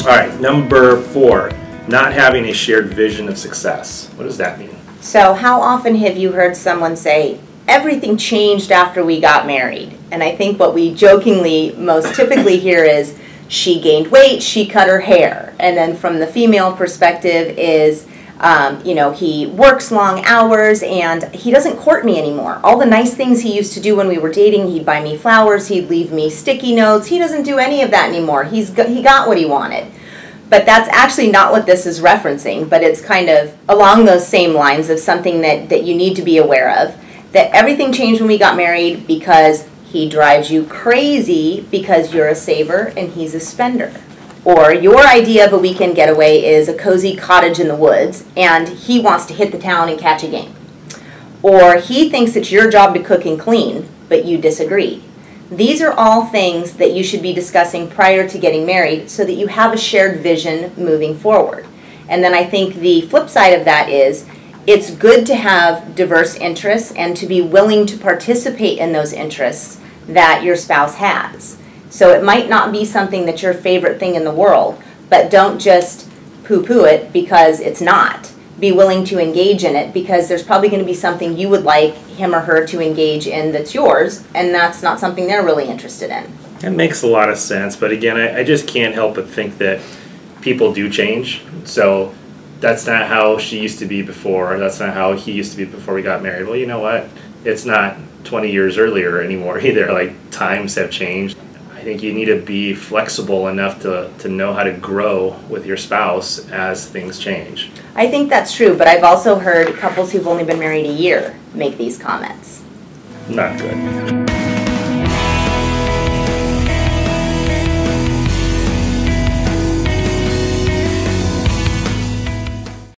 All right, number 4, not having a shared vision of success. What does that mean? So how often have you heard someone say, everything changed after we got married? And I think what we jokingly most typically hear is, she gained weight, she cut her hair. And then from the female perspective is, he works long hours and he doesn't court me anymore. All the nice things he used to do when we were dating, he'd buy me flowers, he'd leave me sticky notes, he doesn't do any of that anymore. He got what he wanted. But that's actually not what this is referencing, but it's kind of along those same lines of something that you need to be aware of. That everything changed when we got married because he drives you crazy because you're a saver and he's a spender. Or your idea of a weekend getaway is a cozy cottage in the woods and he wants to hit the town and catch a game. Or he thinks it's your job to cook and clean, but you disagree. These are all things that you should be discussing prior to getting married so that you have a shared vision moving forward. And then I think the flip side of that is it's good to have diverse interests and to be willing to participate in those interests that your spouse has. So it might not be something that's your favorite thing in the world, but don't just poo-poo it because it's not. Be willing to engage in it because there's probably going to be something you would like him or her to engage in that's yours, and that's not something they're really interested in. It makes a lot of sense, but again, I just can't help but think that people do change. So that's not how she used to be before, that's not how he used to be before we got married. Well, you know what? It's not 20 years earlier anymore either. Like, times have changed. I think you need to be flexible enough to know how to grow with your spouse as things change. I think that's true, but I've also heard couples who've only been married a year make these comments. Not good.